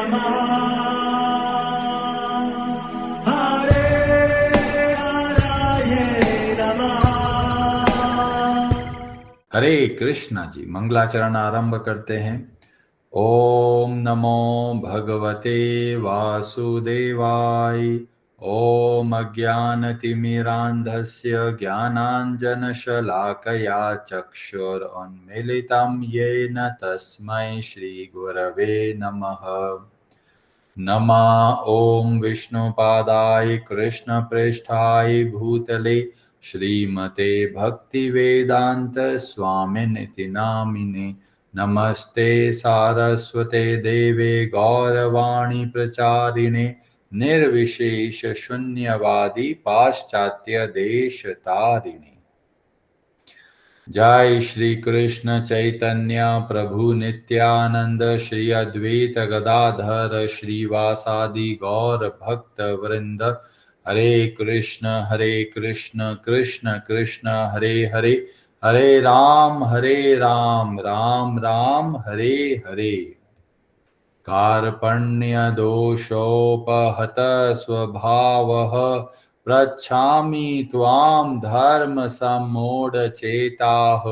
नमः हरे हराये नमः। हरे कृष्णा जी। मंगलाचरण आरंभ करते हैं। ओम नमो भगवते वासुदेवाय। ओम अज्ञानतिमिरान्धस्य ज्ञानाञ्जनशलाकया चक्षुरुन्मीलितं येन तस्मै श्रीगुरवे नमः। नमः ओम विष्णुपादाय कृष्णप्रेष्ठाय भूतले श्रीमते भक्तिवेदांत स्वामिनिति नामिने। नमस्ते सारस्वते देवे गौरवाणी प्रचारिणे निर्विशेष शून्यवादी पाश्चात्य देश तारिणे। जय श्री कृष्ण चैतन्य प्रभु नित्यानंद श्री अद्वैत गदाधर श्रीवासादि गौर भक्त वृंद। हरे कृष्ण कृष्ण कृष्ण हरे हरे, हरे राम राम राम हरे हरे। कार्पण्य दोषोपहत स्वभावः पृच्छामि त्वां धर्म सम्मूढचेताः।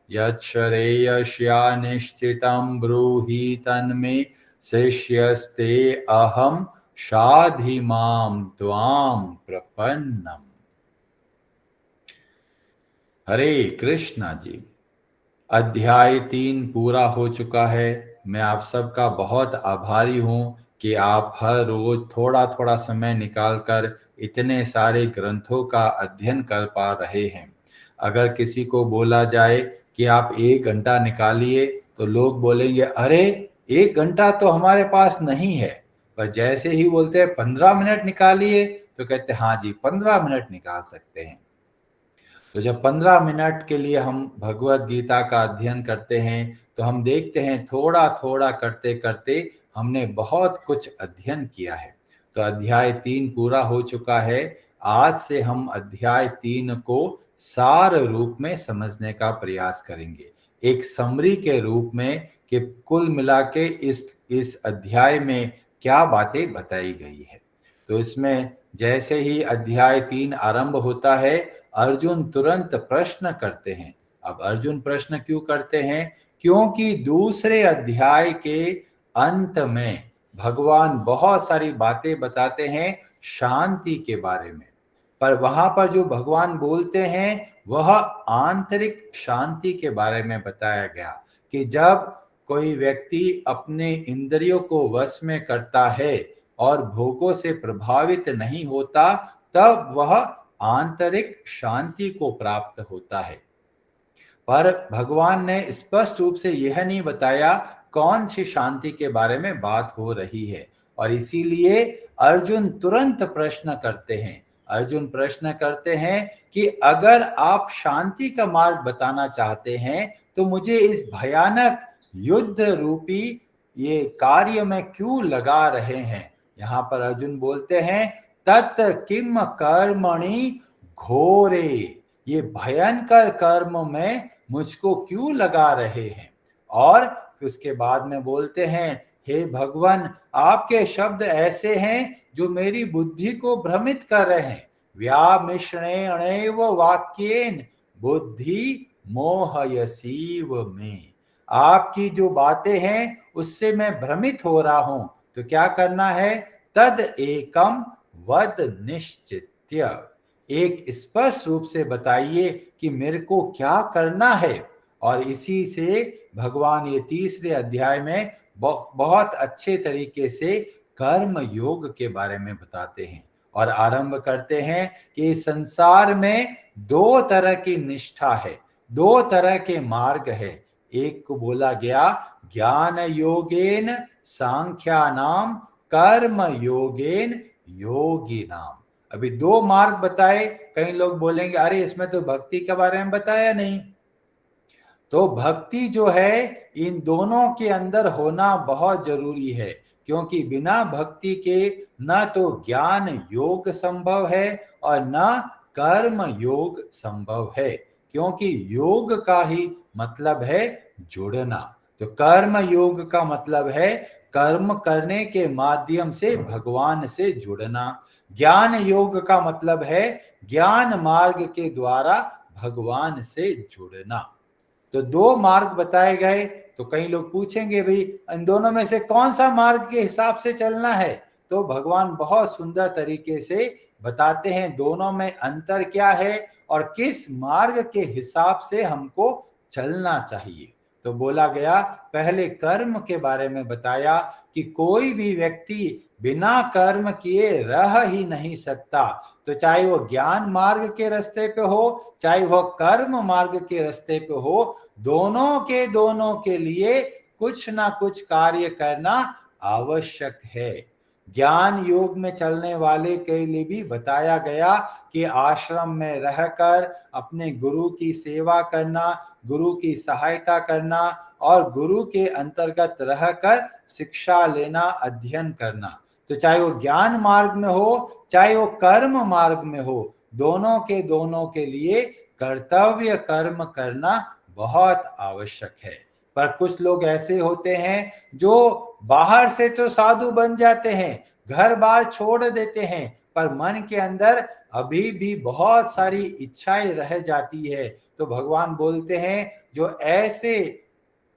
यच्छ्रेयस्या निश्चितं ब्रूहि तन्मे शिष्यस्ते अहं शाधि मां त्वां प्रपन्नम्। हरे कृष्णा जी। अध्याय 3 पूरा हो चुका है। मैं आप सबका बहुत आभारी हूँ कि आप हर रोज थोड़ा थोड़ा समय निकालकर इतने सारे ग्रंथों का अध्ययन कर पा रहे हैं। अगर किसी को बोला जाए कि आप 1 घंटा निकालिए तो लोग बोलेंगे अरे 1 घंटा तो हमारे पास नहीं है। पर जैसे ही बोलते हैं 15 मिनट निकालिए तो कहते हैं हाँ जी 15 मिनट निकाल सकते हैं। तो जब 15 मिनट के लिए हम भगवत गीता का अध्ययन करते हैं तो हम देखते हैं थोड़ा थोड़ा करते करते हमने बहुत कुछ अध्ययन किया है। तो अध्याय 3 पूरा हो चुका है। आज से हम अध्याय 3 को सार रूप में समझने का प्रयास करेंगे, एक समरी के रूप में कि कुल मिला के इस अध्याय में क्या बातें बताई गई है। तो इसमें जैसे ही अध्याय 3 आरंभ होता है अर्जुन तुरंत प्रश्न करते हैं। अब अर्जुन प्रश्न क्यों करते हैं? क्योंकि दूसरे अध्याय के अंत में भगवान बहुत सारी बातें बताते हैं शांति के बारे में, पर वहां पर जो भगवान बोलते हैं वह आंतरिक शांति के बारे में बताया गया कि जब कोई व्यक्ति अपने इंद्रियों को वश में करता है और भोगों से प्रभावित नहीं होता तब वह आंतरिक शांति को प्राप्त होता है। पर भगवान ने स्पष्ट रूप से यह नहीं बताया कौन सी शांति के बारे में बात हो रही है, और इसीलिए अर्जुन तुरंत प्रश्न करते हैं। अर्जुन प्रश्न करते हैं कि अगर आप शांति का मार्ग बताना चाहते हैं तो मुझे इस भयानक युद्ध रूपी ये कार्य में क्यों लगा रहे हैं। यहाँ पर अर्जुन बोलते हैं तत् किम कर्मणि घोरे, ये भयंकर कर्म में मुझको क्यों लगा रहे हैं। और फिर उसके बाद में बोलते हैं हे भगवान आपके शब्द ऐसे हैं जो मेरी बुद्धि को भ्रमित कर रहे हैं। व्यामिश्रेणेव वाक्येन बुद्धि मोहयसीव में, आपकी जो बातें हैं उससे मैं भ्रमित हो रहा हूं। तो क्या करना है? तद एकम वद निश्चित्य, एक स्पष्ट रूप से बताइए कि मेरे को क्या करना है। और इसी से भगवान ये तीसरे अध्याय में बहुत अच्छे तरीके से कर्म योग के बारे में बताते हैं और आरंभ करते हैं कि संसार में 2 तरह की निष्ठा है, 2 तरह के मार्ग है। एक को बोला गया ज्ञान योगेन सांख्यानाम कर्म योगेन योगी नाम। अभी 2 मार्ग बताए। कई लोग बोलेंगे अरे इसमें तो भक्ति के बारे में बताया नहीं। तो भक्ति जो है इन दोनों के अंदर होना बहुत जरूरी है, क्योंकि बिना भक्ति के न तो ज्ञान योग संभव है और न कर्म योग संभव है, क्योंकि योग का ही मतलब है जुड़ना। तो कर्म योग का मतलब है कर्म करने के माध्यम से भगवान से जुड़ना। ज्ञान योग का मतलब है ज्ञान मार्ग के द्वारा भगवान से जुड़ना। तो दो मार्ग बताए गए। तो कई लोग पूछेंगे भाई इन दोनों में से कौन सा मार्ग के हिसाब से चलना है? तो भगवान बहुत सुंदर तरीके से बताते हैं दोनों में अंतर क्या है और किस मार्ग के हिसाब से हमको चलना चाहिए। तो बोला गया, पहले कर्म के बारे में बताया कि कोई भी व्यक्ति बिना कर्म किए रह ही नहीं सकता। तो चाहे वो ज्ञान मार्ग के रास्ते पे हो, चाहे वह कर्म मार्ग के रास्ते पे हो, दोनों के लिए कुछ ना कुछ कार्य करना आवश्यक है। ज्ञान योग में चलने वाले के लिए भी बताया गया कि आश्रम में रहकर अपने गुरु की सेवा करना, गुरु की सहायता करना और गुरु के अंतर्गत रहकर शिक्षा लेना, अध्ययन करना। तो चाहे वो ज्ञान मार्ग में हो, चाहे वो कर्म मार्ग में हो, दोनों के लिए कर्तव्य कर्म करना बहुत आवश्यक है। पर कुछ लोग ऐसे होते हैं जो बाहर से तो साधु बन जाते हैं, घर बार छोड़ देते हैं, पर मन के अंदर अभी भी बहुत सारी इच्छाएं रह जाती है। तो भगवान बोलते हैं जो ऐसे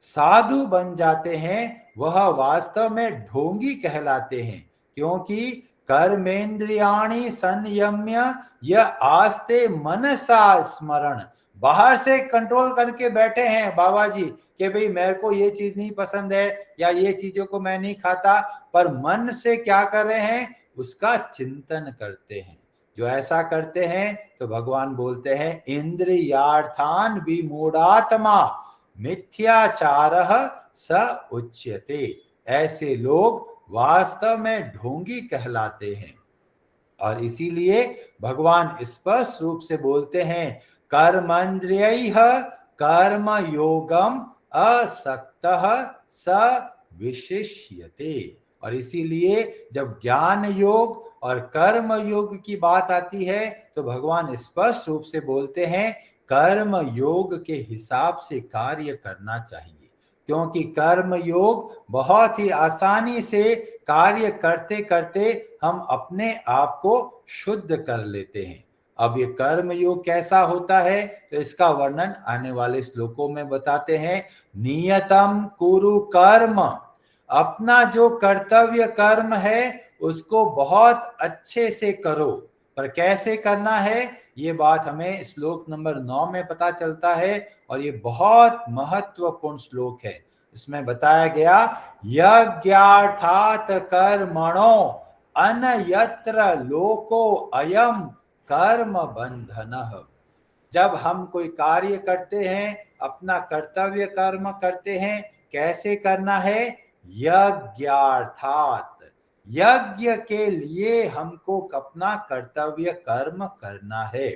साधु बन जाते हैं वह वास्तव में ढोंगी कहलाते हैं, क्योंकि कर्मेंद्रियाणि संयम्य य आस्ते मनसा स्मरण। बाहर से कंट्रोल करके बैठे हैं बाबा जी कि भाई मेरे को ये चीज नहीं पसंद है या ये चीजों को मैं नहीं खाता, पर मन से क्या कर रहे हैं? उसका चिंतन करते हैं। जो ऐसा करते हैं तो भगवान बोलते हैं इंद्रियार्थान विमूढ़ात्मा मिथ्याचारः स उच्यते। ऐसे लोग वास्तव में ढोंगी कहलाते हैं। और इसीलिए भगवान स्पष्ट रूप से बोलते हैं कर्मेंद्रियैः कर्म योगम असक्तः स विशिष्यते। और इसीलिए जब ज्ञान योग और कर्म योग की बात आती है तो भगवान स्पष्ट रूप से बोलते हैं कर्म योग के हिसाब से कार्य करना चाहिए, क्योंकि कर्म योग बहुत ही आसानी से कार्य करते करते हम अपने आप को शुद्ध कर लेते हैं। अब ये कर्म योग कैसा होता है तो इसका वर्णन आने वाले श्लोकों में बताते हैं। नियतम कुरु कर्म, अपना जो कर्तव्य कर्म है उसको बहुत अच्छे से करो। पर कैसे करना है ये बात हमें श्लोक नंबर 9 में पता चलता है और ये बहुत महत्वपूर्ण श्लोक है। इसमें बताया गया यज्ञार्थात कर्मणो अन्यत्र लोको अयम कर्म बंधनः। जब हम कोई कार्य करते हैं, अपना कर्तव्य कर्म करते हैं, कैसे करना है? यज्ञार्थात, यज्ञ के लिए हमको अपना कर्तव्य कर्म करना है।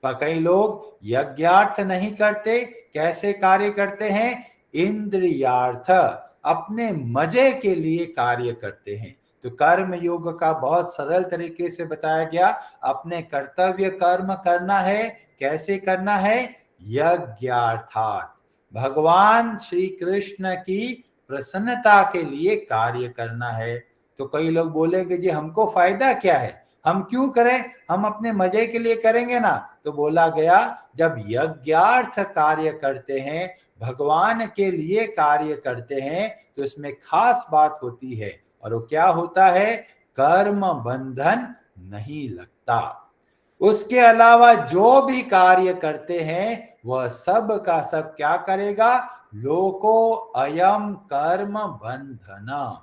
पर कई लोग यज्ञार्थ नहीं करते, कैसे कार्य करते हैं? इंद्रियार्थ, अपने मजे के लिए कार्य करते हैं। तो कर्म योग का बहुत सरल तरीके से बताया गया, अपने कर्तव्य कर्म करना है। कैसे करना है? यज्ञार्थात, भगवान श्री कृष्ण की प्रसन्नता के लिए कार्य करना है। तो कई लोग बोलेंगे जी हमको फायदा क्या है, हम क्यों करें, हम अपने मजे के लिए करेंगे ना। तो बोला गया जब यज्ञार्थ कार्य करते हैं, भगवान के लिए कार्य करते हैं, तो इसमें खास बात होती है और वो क्या होता है? कर्म बंधन नहीं लगता। उसके अलावा जो भी कार्य करते हैं वह सब का सब क्या करेगा? लोको अयम कर्म बंधना,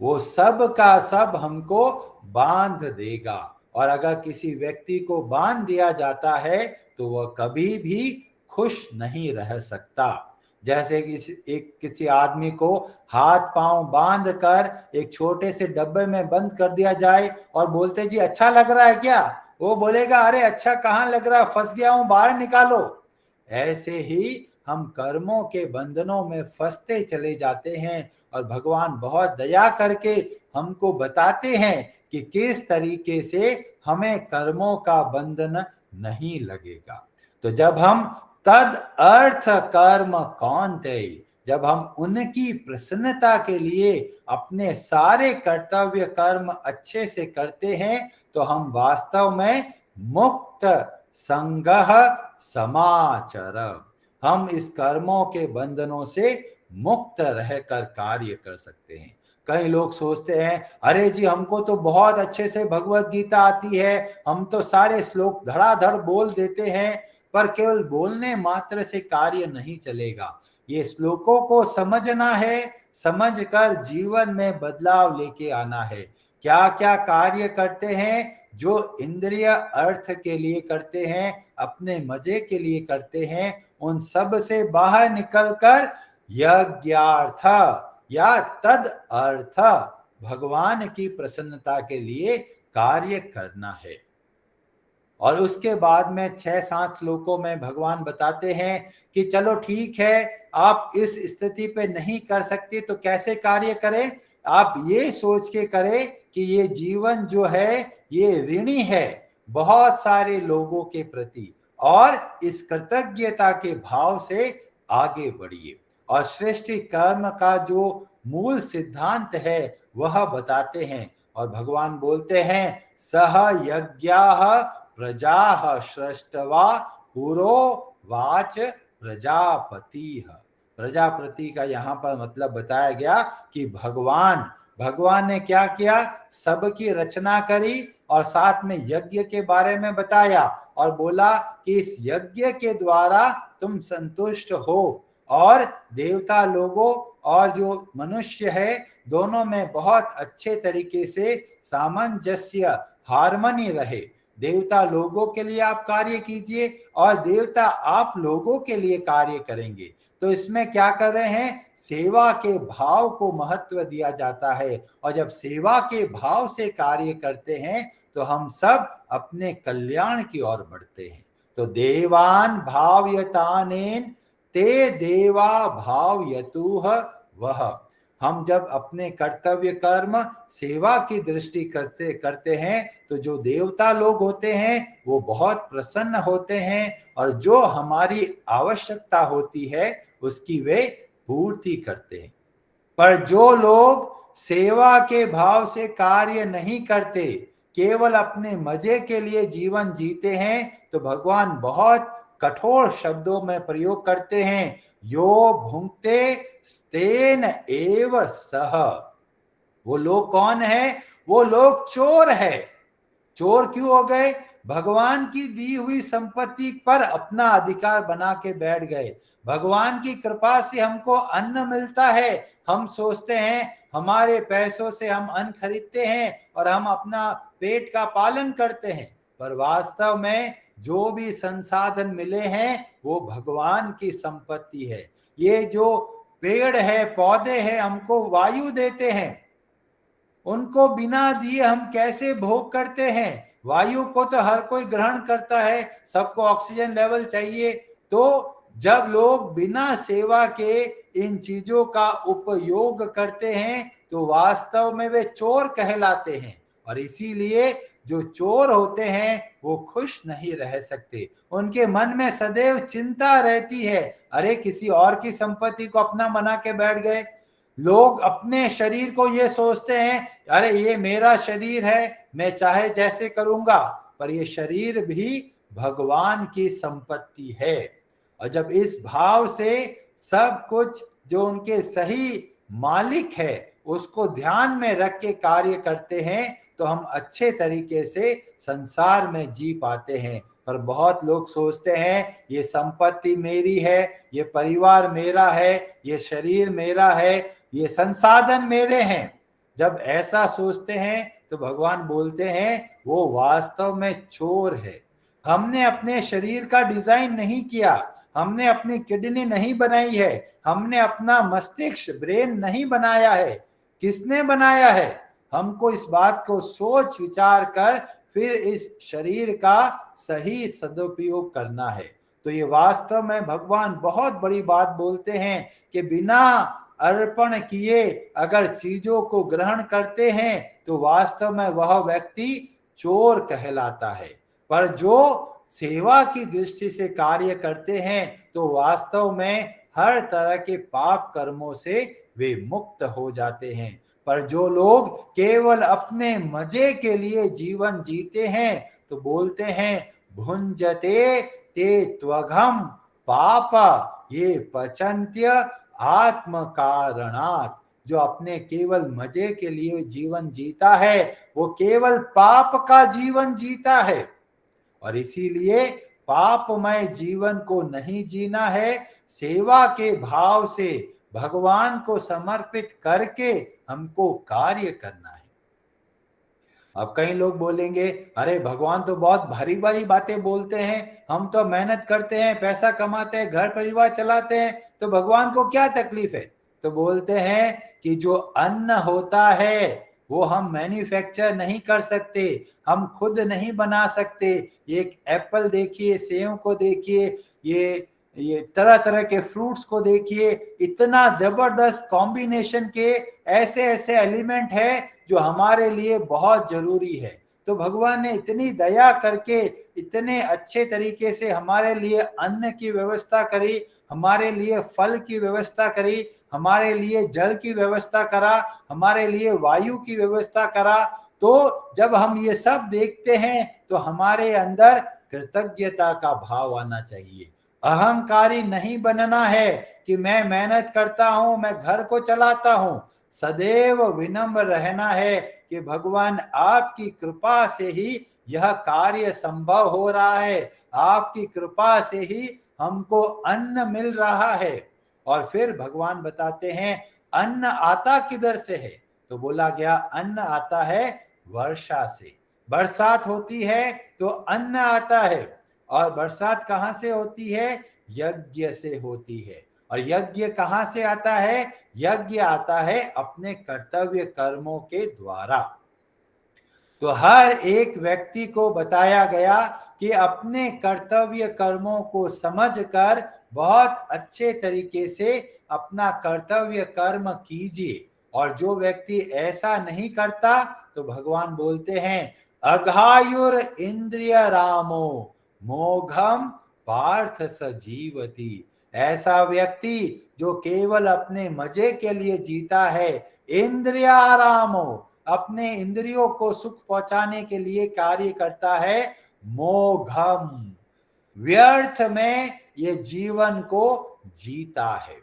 वो सब का सब हमको बांध देगा। और अगर किसी व्यक्ति को बांध दिया जाता है तो वह कभी भी खुश नहीं रह सकता। जैसे किसी आदमी को हाथ पांव बांध कर एक छोटे से डब्बे में बंद कर दिया जाए और बोलते जी अच्छा लग रहा है क्या? वो बोलेगा अरे अच्छा कहाँ लग रहा, फंस गया हूं, बाहर निकालो। ऐसे ही हम कर्मों के बंधनों में फंसते चले जाते हैं और भगवान बहुत दया करके हमको बताते हैं कि किस तरीके से हमें कर्मों का बंधन नहीं लगेगा। तो जब हम तद अर्थ कर्म कौन्तेय, जब हम उनकी प्रसन्नता के लिए अपने सारे कर्तव्य कर्म अच्छे से करते हैं तो हम वास्तव में मुक्त संगः समाचर, हम इस कर्मों के बंधनों से मुक्त रहकर कार्य कर सकते हैं। कई लोग सोचते हैं अरे जी हमको तो बहुत अच्छे से भगवत गीता आती है, हम तो सारे श्लोक धड़ाधड़ बोल देते हैं, पर केवल बोलने मात्र से कार्य नहीं चलेगा। ये श्लोकों को समझना है, समझकर जीवन में बदलाव लेके आना है। क्या क्या कार्य करते हैं जो इंद्रिय अर्थ के लिए करते हैं, अपने मजे के लिए करते हैं, उन सब से बाहर निकलकर यज्ञार्थ या तद अर्थ भगवान की प्रसन्नता के लिए कार्य करना है। और उसके बाद में 6-7 श्लोकों में भगवान बताते हैं कि चलो ठीक है, आप इस स्थिति पे नहीं कर सकते तो कैसे कार्य करें। आप ये सोच के करें कि ये जीवन जो है ये ऋणी है बहुत सारे लोगों के प्रति, और इस कृतज्ञता के भाव से आगे बढ़िए। और सृष्टि कर्म का जो मूल सिद्धांत है वह बताते हैं। और भगवान बोलते हैं सह यज्ञाः प्रजाः सृष्टवा पुरो वाच प्रजापति। प्रजापति का यहाँ पर मतलब बताया गया कि भगवान ने क्या किया, सबकी रचना करी और साथ में यज्ञ के बारे में बताया और बोला कि इस यज्ञ के द्वारा तुम संतुष्ट हो और देवता लोगों और जो मनुष्य है दोनों में बहुत अच्छे तरीके से सामंजस्य हार्मनी रहे। देवता लोगों के लिए आप कार्य कीजिए और देवता आप लोगों के लिए कार्य करेंगे। तो इसमें क्या कर रहे हैं, सेवा के भाव को महत्व दिया जाता है। और जब सेवा के भाव से कार्य करते हैं तो हम सब अपने कल्याण की ओर बढ़ते हैं। तो देवान भावयतानेन ते देवा भावयतुः वह। हम जब अपने कर्तव्य कर्म सेवा की दृष्टि करते हैं तो जो देवता लोग होते हैं वो बहुत प्रसन्न होते हैं और जो हमारी आवश्यकता होती है उसकी वे पूर्ति करते हैं। पर जो लोग सेवा के भाव से कार्य नहीं करते, केवल अपने मजे के लिए जीवन जीते हैं, तो भगवान बहुत कठोर शब्दों में प्रयोग करते हैं, यो भुंक्ते स्तेन एव सह। वो लोग कौन है, वो लोग चोर है। चोर क्यों हो गए, भगवान की दी हुई संपत्ति पर अपना अधिकार बना के बैठ गए। भगवान की कृपा से हमको अन्न मिलता है, हम सोचते हैं हमारे पैसों से हम अन्न खरीदते हैं और हम अपना पेट का पालन करते हैं, पर वास्तव में जो भी संसाधन मिले हैं वो भगवान की संपत्ति है। ये जो पेड़ है पौधे हैं हमको वायु देते हैं, उनको बिना दिए हम कैसे भोग करते हैं। वायु को तो हर कोई ग्रहण करता है, सबको ऑक्सीजन लेवल चाहिए। तो जब लोग बिना सेवा के इन चीजों का उपयोग करते हैं तो वास्तव में वे चोर कहलाते हैं। और इसीलिए जो चोर होते हैं वो खुश नहीं रह सकते, उनके मन में सदैव चिंता रहती है, अरे किसी और की संपत्ति को अपना बना के बैठ गए। लोग अपने शरीर को ये सोचते हैं अरे ये मेरा शरीर है, मैं चाहे जैसे करूंगा, पर ये शरीर भी भगवान की संपत्ति है। और जब इस भाव से सब कुछ जो उनके सही मालिक है उसको ध्यान में रख के कार्य करते हैं तो हम अच्छे तरीके से संसार में जी पाते हैं। पर बहुत लोग सोचते हैं ये संपत्ति मेरी है, ये परिवार मेरा है, ये शरीर मेरा है, ये संसाधन मेरे हैं। जब ऐसा सोचते हैं तो भगवान बोलते हैं वो वास्तव में चोर है। हमने अपने शरीर का डिजाइन नहीं किया, हमने अपनी किडनी नहीं बनाई है, हमने अपना मस्तिष्क ब्रेन नहीं बनाया है। किसने बनाया है, हमको इस बात को सोच विचार कर फिर इस शरीर का सही सदुपयोग करना है। तो ये वास्तव में भगवान बहुत बड़ी बात बोलते हैं कि बिना अर्पण किए अगर चीजों को ग्रहण करते हैं तो वास्तव में वह व्यक्ति चोर कहलाता है। पर जो सेवा की दृष्टि से कार्य करते हैं तो वास्तव में हर तरह के पाप कर्मों से वे मुक्त हो जाते हैं। पर जो लोग केवल अपने मजे के लिए जीवन जीते हैं तो बोलते हैं भुंजते ते त्वघम पापा ये पचंत्य आत्म कारणात्। जो अपने केवल मजे के लिए जीवन जीता है वो केवल पाप का जीवन जीता है, और इसीलिए पापमय जीवन को नहीं जीना है। सेवा के भाव से भगवान को समर्पित करके हमको कार्य करना है। अब कई लोग बोलेंगे अरे भगवान तो बहुत भारी भारी बातें बोलते हैं, हम तो मेहनत करते हैं, पैसा कमाते हैं, घर परिवार चलाते हैं, तो भगवान को क्या तकलीफ है। तो बोलते हैं कि जो अन्न होता है वो हम मैन्युफैक्चर नहीं कर सकते, हम खुद नहीं बना सकते। एक एप्पल देखिए, सेव को देखिए, ये तरह तरह के फ्रूट्स को देखिए, इतना जबरदस्त कॉम्बिनेशन के ऐसे ऐसे एलिमेंट है जो हमारे लिए बहुत जरूरी है। तो भगवान ने इतनी दया करके इतने अच्छे तरीके से हमारे लिए अन्न की व्यवस्था करी, हमारे लिए फल की व्यवस्था करी, हमारे लिए जल की व्यवस्था करा, हमारे लिए वायु की व्यवस्था करा। तो जब हम ये सब देखते हैं तो हमारे अंदर कृतज्ञता का भाव आना चाहिए। अहंकारी नहीं बनना है कि मैं मेहनत करता हूं, मैं घर को चलाता हूं। सदैव विनम्र रहना है कि भगवान आपकी कृपा से ही यह कार्य संभव हो रहा है, आपकी कृपा से ही हमको अन्न मिल रहा है। और फिर भगवान बताते हैं अन्न आता किधर से है। तो बोला गया अन्न आता है वर्षा से। बरसात होती है तो अन्न आता है, और बरसात कहां से होती है, यज्ञ से होती है। और यज्ञ कहां से आता है, यज्ञ आता है अपने कर्तव्य कर्मों के द्वारा। तो हर एक व्यक्ति को बताया गया कि अपने कर्तव्य कर्मों को समझकर बहुत अच्छे तरीके से अपना कर्तव्य कर्म कीजिए। और जो व्यक्ति ऐसा नहीं करता तो भगवान बोलते हैं अघायुर इंद्रिय रामो मोघम पार्थ सजीवती। ऐसा व्यक्ति जो केवल अपने मजे के लिए जीता है, इंद्रियारामो अपने इंद्रियों को सुख पहुंचाने के लिए कार्य करता है, मोघम व्यर्थ में ये जीवन को जीता है।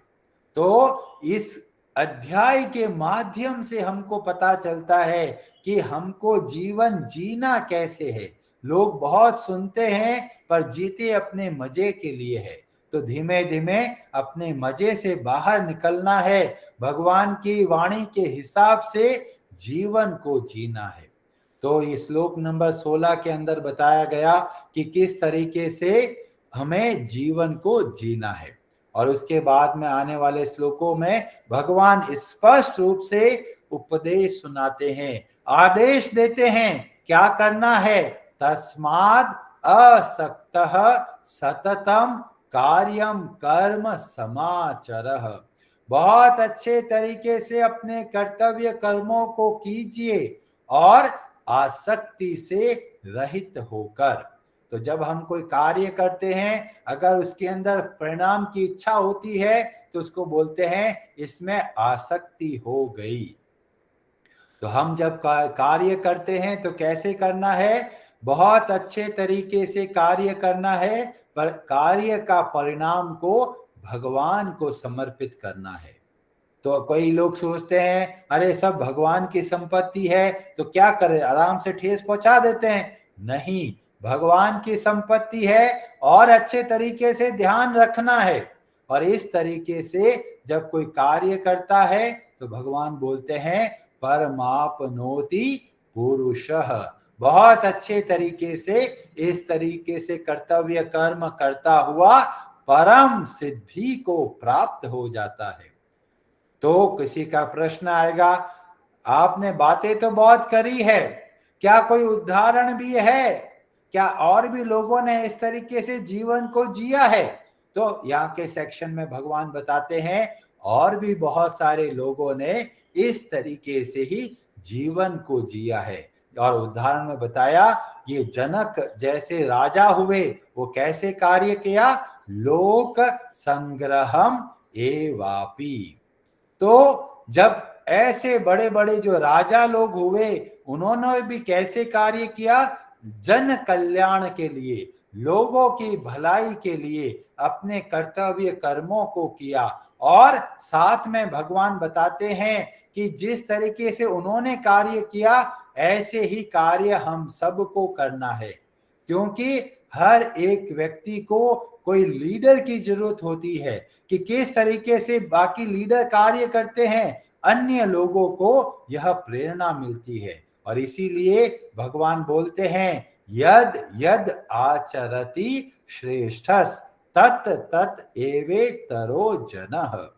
तो इस अध्याय के माध्यम से हमको पता चलता है कि हमको जीवन जीना कैसे है। लोग बहुत सुनते हैं पर जीते अपने मजे के लिए है। तो धीमे धीमे अपने मजे से बाहर निकलना है, भगवान की वाणी के हिसाब से जीवन को जीना है। तो ये श्लोक नंबर 16 के अंदर बताया गया कि किस तरीके से हमें जीवन को जीना है। और उसके बाद में आने वाले श्लोकों में भगवान स्पष्ट रूप से उपदेश सुनाते हैं, आदेश देते हैं क्या करना है। तस्माद् असक्तः सततम कार्यम कर्म समाचरः। बहुत अच्छे तरीके से अपने कर्तव्य कर्मों को कीजिए और आसक्ति से रहित होकर। तो जब हम कोई कार्य करते हैं, अगर उसके अंदर परिणाम की इच्छा होती है तो उसको बोलते हैं इसमें आसक्ति हो गई। तो हम जब कार्य करते हैं तो कैसे करना है, बहुत अच्छे तरीके से कार्य करना है, पर कार्य का परिणाम को भगवान को समर्पित करना है। तो कई लोग सोचते हैं अरे सब भगवान की संपत्ति है तो क्या करें, आराम से ठेस पहुंचा देते हैं। नहीं, भगवान की संपत्ति है और अच्छे तरीके से ध्यान रखना है। और इस तरीके से जब कोई कार्य करता है तो भगवान बोलते हैं परमापनोति पुरुषः। बहुत अच्छे तरीके से इस तरीके से कर्तव्य कर्म करता हुआ परम सिद्धि को प्राप्त हो जाता है। तो किसी का प्रश्न आएगा आपने बातें तो बहुत करी है, क्या कोई उदाहरण भी है, क्या और भी लोगों ने इस तरीके से जीवन को जिया है। तो यहाँ के सेक्शन में भगवान बताते हैं और भी बहुत सारे लोगों ने इस तरीके से ही जीवन को जिया है। और उदाहरण में बताया ये जनक जैसे राजा हुए, वो कैसे कार्य किया, लोक संग्रहम एवापि। तो जब ऐसे बड़े बड़े जो राजा लोग हुए, उन्होंने भी कैसे कार्य किया? जन कल्याण के लिए, लोगों की भलाई के लिए अपने कर्तव्य कर्मों को किया। और साथ में भगवान बताते हैं कि जिस तरीके से उन्होंने कार्य किया, ऐसे ही कार्य हम सबको करना है। क्योंकि हर एक व्यक्ति को कोई लीडर की जरूरत होती है कि किस तरीके से बाकी लीडर कार्य करते हैं, अन्य लोगों को यह प्रेरणा मिलती है। और इसीलिए भगवान बोलते हैं, यद यद आचरति श्रेष्ठस तत् तत् एवेतरो जनः।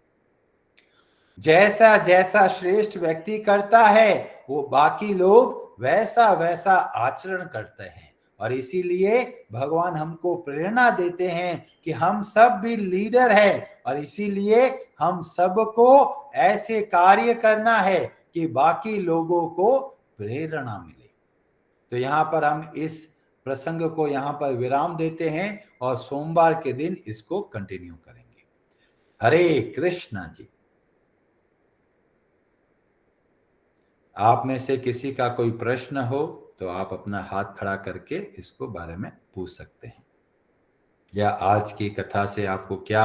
जैसा जैसा श्रेष्ठ व्यक्ति करता है, वो बाकी लोग वैसा वैसा आचरण करते हैं। और इसीलिए भगवान हमको प्रेरणा देते हैं कि हम सब भी लीडर हैं, और इसीलिए हम सबको ऐसे कार्य करना है कि बाकी लोगों को प्रेरणा मिले। तो यहाँ पर हम इस प्रसंग को यहाँ पर विराम देते हैं और सोमवार के दिन इसको कंटिन्यू करेंगे। हरे कृष्णा जी। आप में से किसी का कोई प्रश्न हो तो आप अपना हाथ खड़ा करके इसको बारे में पूछ सकते हैं, या आज की कथा से आपको क्या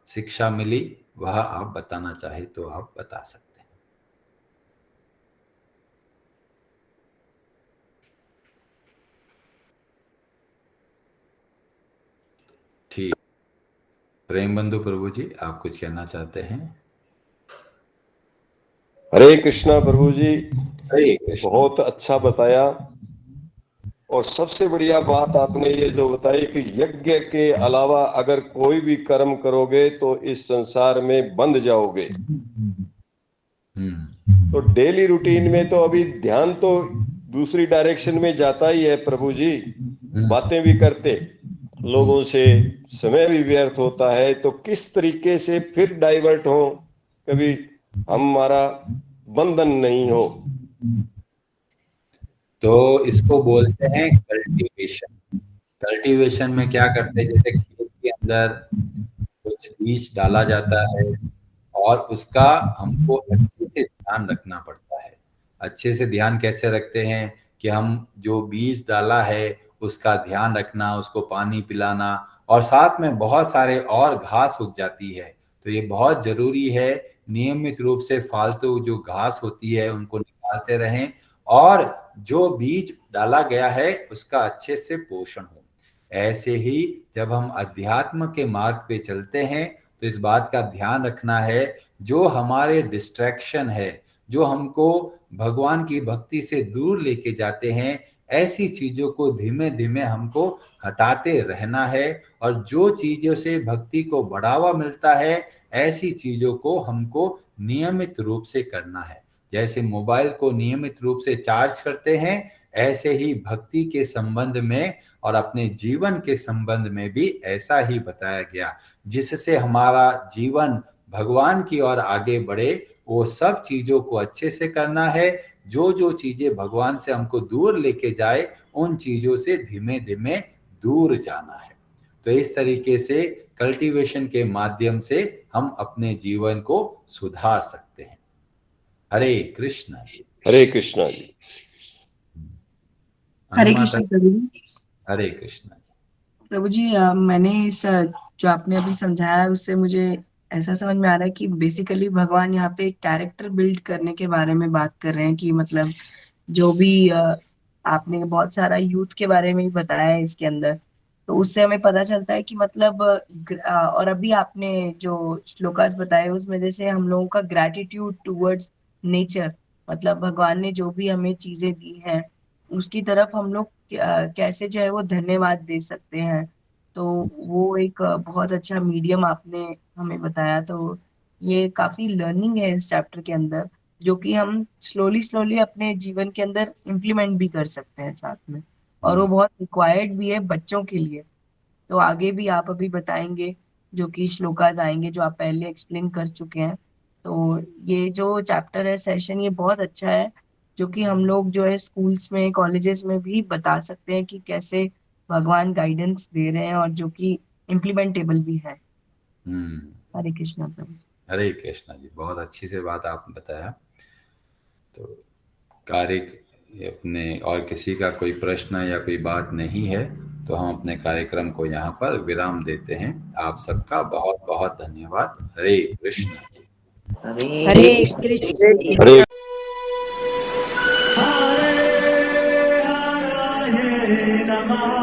शिक्षा मिली वह आप बताना चाहे तो आप बता सकते हैं। ठीक, प्रेम बंधु प्रभु जी, आप कुछ कहना चाहते हैं? हरे कृष्णा प्रभु जी, हरे कृष्ण। बहुत अच्छा बताया। और सबसे बढ़िया बात आपने ये जो बताई कि यज्ञ के अलावा अगर कोई भी कर्म करोगे तो इस संसार में बंध जाओगे। तो डेली रूटीन में तो अभी ध्यान तो दूसरी डायरेक्शन में जाता ही है प्रभु जी, बातें भी करते, लोगों से समय भी व्यर्थ होता है। तो किस तरीके से फिर डाइवर्ट हो, कभी हमारा बंधन नहीं हो। तो इसको बोलते हैं कल्टीवेशन। कल्टीवेशन में क्या करते हैं, जैसे खेत के अंदर कुछ बीज डाला जाता है और उसका हमको अच्छे से ध्यान रखना पड़ता है। अच्छे से ध्यान कैसे रखते हैं कि हम जो बीज डाला है उसका ध्यान रखना, उसको पानी पिलाना, और साथ में बहुत सारे और घास उग जाती है। तो ये बहुत जरूरी है, नियमित रूप से फालतू जो घास होती है उनको निकालते रहें, और जो बीज डाला गया है उसका अच्छे से पोषण हो। ऐसे ही जब हम अध्यात्म के मार्ग पे चलते हैं तो इस बात का ध्यान रखना है, जो हमारे डिस्ट्रैक्शन है, जो हमको भगवान की भक्ति से दूर लेके जाते हैं, ऐसी चीजों को धीमे धीमे हमको हटाते रहना है। और जो चीजों से भक्ति को बढ़ावा मिलता है, ऐसी चीजों को हमको नियमित रूप से करना है। जैसे मोबाइल को नियमित रूप से चार्ज करते हैं, ऐसे ही भक्ति के संबंध में और अपने जीवन के संबंध में भी ऐसा ही बताया गया। जिससे हमारा जीवन भगवान की ओर आगे बढ़े, वो सब चीजों को अच्छे से करना है। जो जो चीजें भगवान से हमको दूर लेके जाए, उन चीजों से धीमे धीमे दूर जाना है। तो इस तरीके से कल्टीवेशन के माध्यम से हम अपने जीवन को सुधार सकते हैं। हरे कृष्णा जी। हरे कृष्णा जी। हरे कृष्ण प्रभु जी। हरे कृष्णा जी। प्रभु जी, मैंने इस जो आपने अभी समझाया उससे मुझे ऐसा समझ में आ रहा है कि बेसिकली भगवान यहाँ पे एक कैरेक्टर बिल्ड करने के बारे में बात कर रहे हैं कि मतलब जो भी आपने बहुत सारा यूथ के बारे में ही बताया है इसके अंदर, तो उससे हमें पता चलता है कि मतलब और अभी आपने जो श्लोकास बताए उसमें जैसे हम लोगों का ग्रैटिट्यूड टुवर्ड्स नेचर, मतलब भगवान ने जो भी हमें चीजें दी हैं उसकी तरफ हम लोग कैसे जो है वो धन्यवाद दे सकते हैं। तो वो एक बहुत अच्छा मीडियम आपने हमें बताया। तो ये काफी लर्निंग है इस चैप्टर के अंदर, जो कि हम स्लोली स्लोली अपने जीवन के अंदर इम्प्लीमेंट भी कर सकते हैं साथ में, और वो बहुत रिक्वायर्ड भी है बच्चों के लिए। तो आगे भी आप अभी बताएंगे जो कि श्लोकास आएंगे जो आप पहले एक्सप्लेन कर चुके हैं। तो ये जो चैप्टर है, सेशन, ये बहुत अच्छा है, जो कि हम लोग जो है स्कूल्स में, कॉलेजेस में भी बता सकते हैं कि कैसे भगवान गाइडेंस दे रहे हैं और जो कि इम्प्लीमेंटेबल भी है। हरे कृष्णा प्रभु। हरे कृष्णा जी, बहुत अच्छी से बात आपने बताया। तो कार्य अपने और किसी का कोई प्रश्न या कोई बात नहीं है तो हम अपने कार्यक्रम को यहाँ पर विराम देते हैं। आप सबका बहुत बहुत धन्यवाद। हरे कृष्णा जी। हरे कृष्ण। हरे Hare Hare Namaha